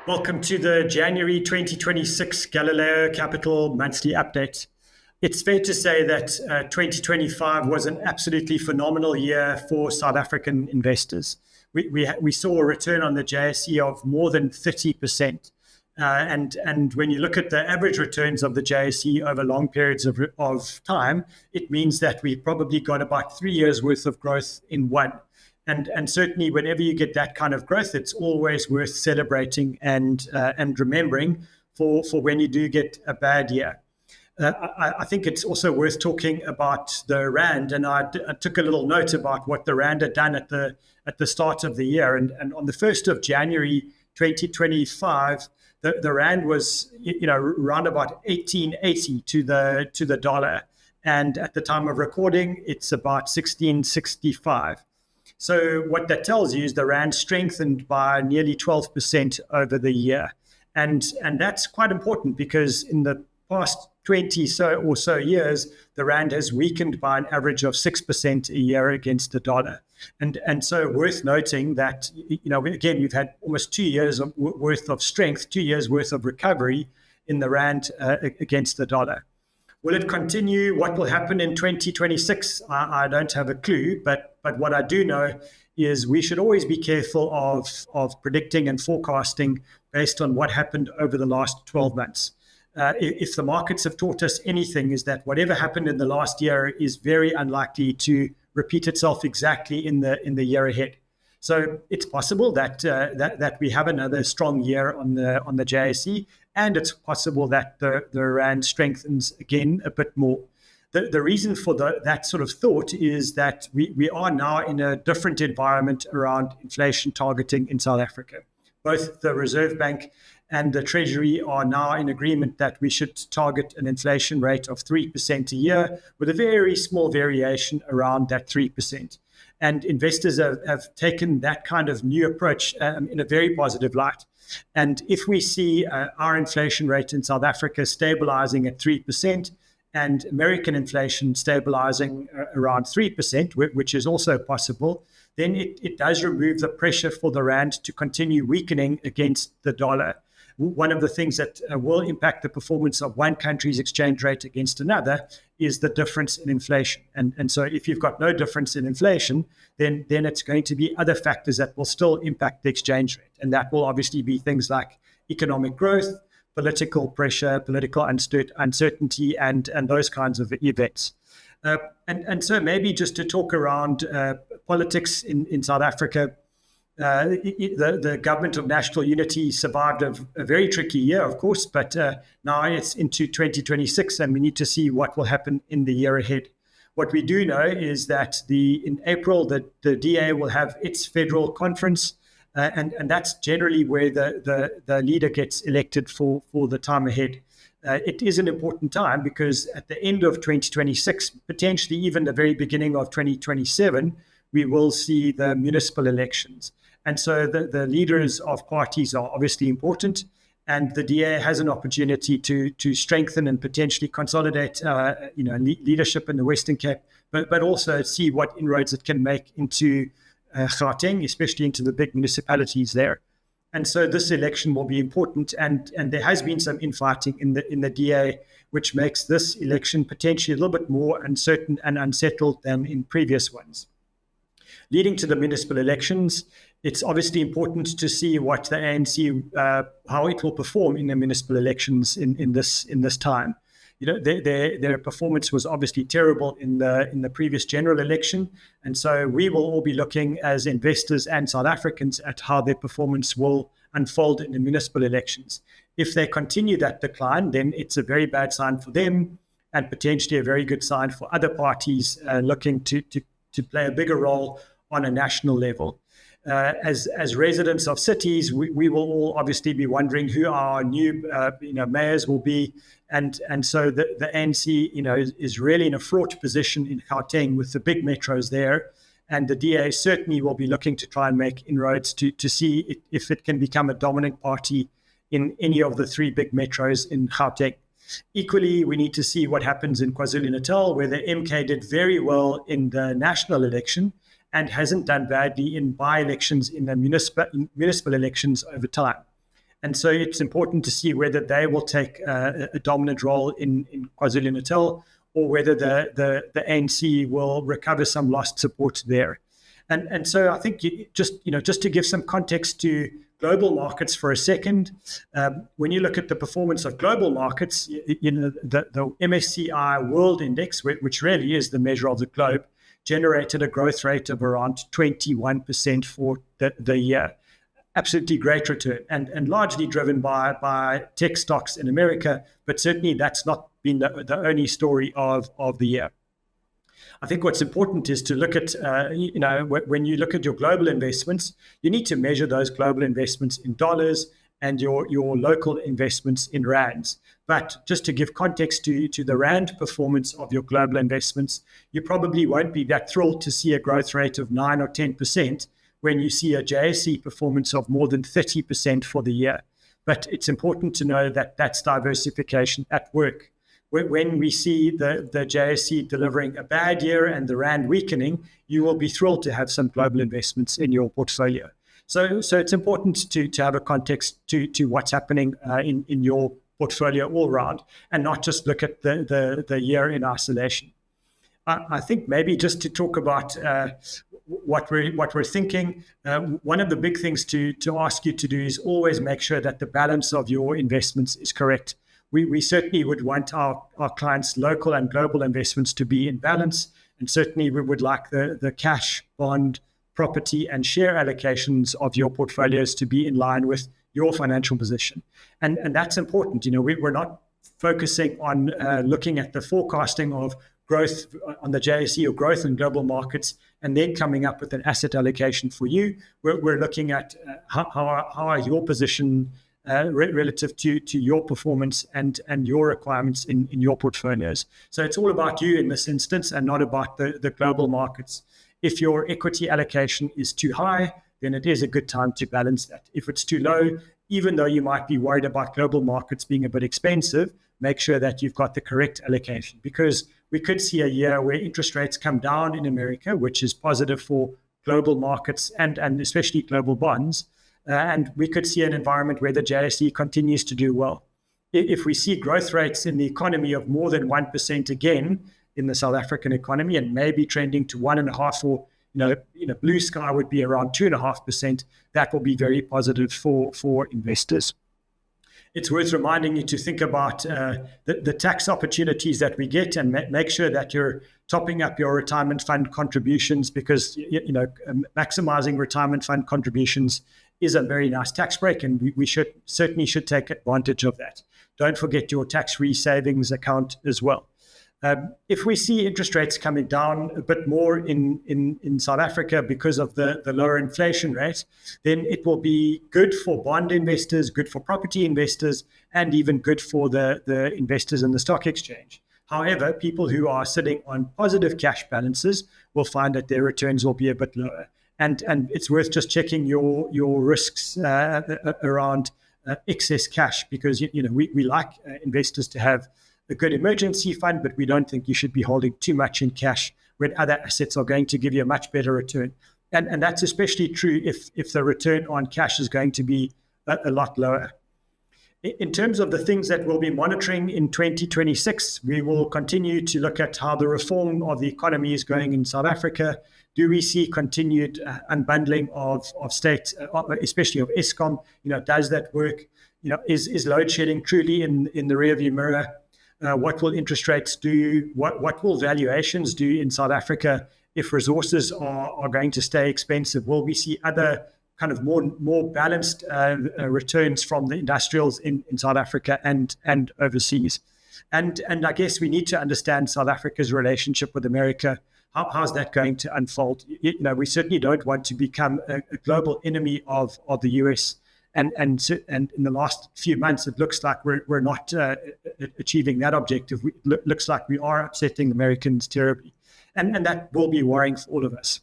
Welcome to the January 2026 Galileo Capital Monthly Update. It's fair to say that 2025 was an absolutely phenomenal year for South African investors. We saw a return on the JSE of more than 30%. And when you look at the average returns of the JSE over long periods of time, it means that we probably got about 3 years worth of growth in one. And certainly, whenever you get that kind of growth, it's always worth celebrating and remembering for when you do get a bad year. I think it's also worth talking about the rand, and I took a little note about what the rand had done at the start of the year. And on the 1st of January 2025, the rand was around about 1880 to the dollar, and at the time of recording, it's about 1665. So what that tells you is the rand strengthened by nearly 12% over the year. And that's quite important because in the past 20 or so years, the rand has weakened by an average of 6% a year against the dollar. And so worth noting that, again, we've had almost 2 years worth of strength, 2 years worth of recovery in the rand against the dollar. Will it continue? What will happen in 2026? I don't have a clue, but what I do know is we should always be careful of predicting and forecasting based on what happened over the last 12 months. If the markets have taught us anything, is that whatever happened in the last year is very unlikely to repeat itself exactly in the year ahead. So it's possible that we have another strong year on the JSE, and it's possible that the rand strengthens again a bit more. The reason for that sort of thought is that we are now in a different environment around inflation targeting in South Africa. Both the Reserve Bank and the Treasury are now in agreement that we should target an inflation rate of 3% a year, with a very small variation around that 3%. And investors have taken that kind of new approach in a very positive light. And if we see our inflation rate in South Africa stabilizing at 3% and American inflation stabilizing around 3%, which is also possible, then it does remove the pressure for the rand to continue weakening against the dollar. One of the things that will impact the performance of one country's exchange rate against another is the difference in inflation. And so if you've got no difference in inflation, then it's going to be other factors that will still impact the exchange rate. And that will obviously be things like economic growth, political pressure, political uncertainty, and those kinds of events. And so maybe just to talk around politics in South Africa, the government of national unity survived a very tricky year, of course, but now it's into 2026 and we need to see what will happen in the year ahead. What we do know is that in April, the DA will have its federal conference, and that's generally where the leader gets elected for the time ahead. It is an important time because at the end of 2026, potentially even the very beginning of 2027, we will see the municipal elections. And so the leaders of parties are obviously important, and the DA has an opportunity to strengthen and potentially consolidate leadership in the Western Cape, but also see what inroads it can make into Gauteng, especially into the big municipalities there. And so this election will be important, and there has been some infighting in the DA, which makes this election potentially a little bit more uncertain and unsettled than in previous ones. Leading to the municipal elections, it's obviously important to see what the ANC, how it will perform in the municipal elections in this time. Their performance was obviously terrible in the previous general election, and so we will all be looking as investors and South Africans at how their performance will unfold in the municipal elections. If they continue that decline, then it's a very bad sign for them, and potentially a very good sign for other parties looking to play a bigger role on a national level. As residents of cities, we will all obviously be wondering who our new mayors will be, and so the ANC is really in a fraught position in Gauteng with the big metros there, and the DA certainly will be looking to try and make inroads to see if it can become a dominant party in any of the three big metros in Gauteng. Equally, we need to see what happens in KwaZulu-Natal, where the MK did very well in the national election and hasn't done badly in by-elections in the municipal elections over time. And so it's important to see whether they will take a dominant role in KwaZulu-Natal, or whether the ANC will recover some lost support there. And so I think just to give some context to global markets for a second, when you look at the performance of global markets, the MSCI World Index, which really is the measure of the globe, generated a growth rate of around 21% for the year. Absolutely great return, and largely driven by tech stocks in America, but certainly that's not been the only story of the year. I think what's important is to look at, when you look at your global investments, you need to measure those global investments in dollars and your local investments in rands. But just to give context to the rand performance of your global investments, you probably won't be that thrilled to see a growth rate of 9 or 10% when you see a JSE performance of more than 30% for the year. But it's important to know that that's diversification at work. When we see the JSE delivering a bad year and the rand weakening, you will be thrilled to have some global investments in your portfolio. So it's important to have a context to what's happening in your portfolio all around, and not just look at the year in isolation. I think maybe just to talk about what we're thinking, one of the big things to ask you to do is always make sure that the balance of your investments is correct. We certainly would want our clients' local and global investments to be in balance, and certainly we would like the cash, bond, property, and share allocations of your portfolios to be in line with your financial position. And that's important. We're not focusing on looking at the forecasting of growth on the JSE or growth in global markets and then coming up with an asset allocation for you. We're looking at how are your position relative to your performance and your requirements in your portfolios. So it's all about you in this instance and not about the global markets. If your equity allocation is too high, then it is a good time to balance that. If it's too low, even though you might be worried about global markets being a bit expensive, make sure that you've got the correct allocation, because we could see a year where interest rates come down in America, which is positive for global markets and especially global bonds. And we could see an environment where the JSE continues to do well. If we see growth rates in the economy of more than 1% again in the South African economy, and maybe trending to 1.5%, or blue sky would be around 2.5%, that will be very positive for investors. It's worth reminding you to think about the tax opportunities that we get, and make sure that you're topping up your retirement fund contributions, because maximizing retirement fund contributions is a very nice tax break, and we certainly should take advantage of that. Don't forget your tax-free savings account as well. If we see interest rates coming down a bit more in South Africa because of the lower inflation rate, then it will be good for bond investors, good for property investors, and even good for the investors in the stock exchange. However, people who are sitting on positive cash balances will find that their returns will be a bit lower. And it's worth just checking your risks around excess cash, because we like investors to have a good emergency fund, but we don't think you should be holding too much in cash when other assets are going to give you a much better return. And that's especially true if the return on cash is going to be a lot lower. In terms of the things that we'll be monitoring in 2026, we will continue to look at how the reform of the economy is going in South Africa. Do we see continued unbundling of state, especially of Eskom? Does that work? Is load shedding truly in the rearview mirror? What will interest rates do? What will valuations do in South Africa if resources are going to stay expensive? Will we see other kind of more balanced returns from the industrials in South Africa and overseas? And I guess we need to understand South Africa's relationship with America. How's that going to unfold? We certainly don't want to become a global enemy of the US. And in the last few months, it looks like we're not achieving that objective. It looks like we are upsetting Americans terribly. And that will be worrying for all of us.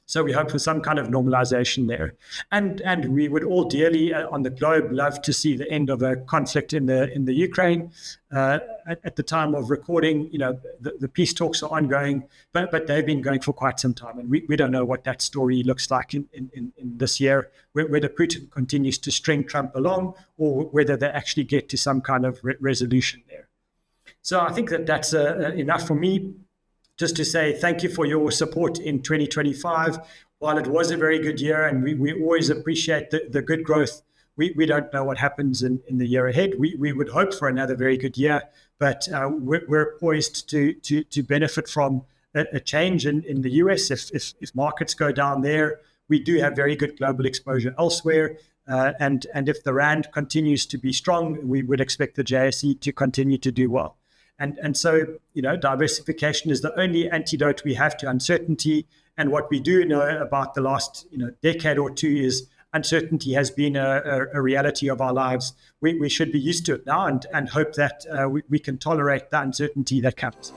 So we hope for some kind of normalization there. And we would all dearly on the globe love to see the end of a conflict in the Ukraine. At the time of recording, the peace talks are ongoing, but they've been going for quite some time. And we don't know what that story looks like in this year, whether Putin continues to string Trump along or whether they actually get to some kind of resolution there. So I think that's enough for me. Just to say thank you for your support in 2025. While it was a very good year and we always appreciate the good growth, we don't know what happens in the year ahead. We would hope for another very good year, but we're poised to benefit from a change in the US. If markets go down there, we do have very good global exposure elsewhere. And if the Rand continues to be strong, we would expect the JSE to continue to do well. And so, diversification is the only antidote we have to uncertainty. And what we do know about the last, decade or two is uncertainty has been a reality of our lives. We should be used to it now and hope that we can tolerate the uncertainty that comes.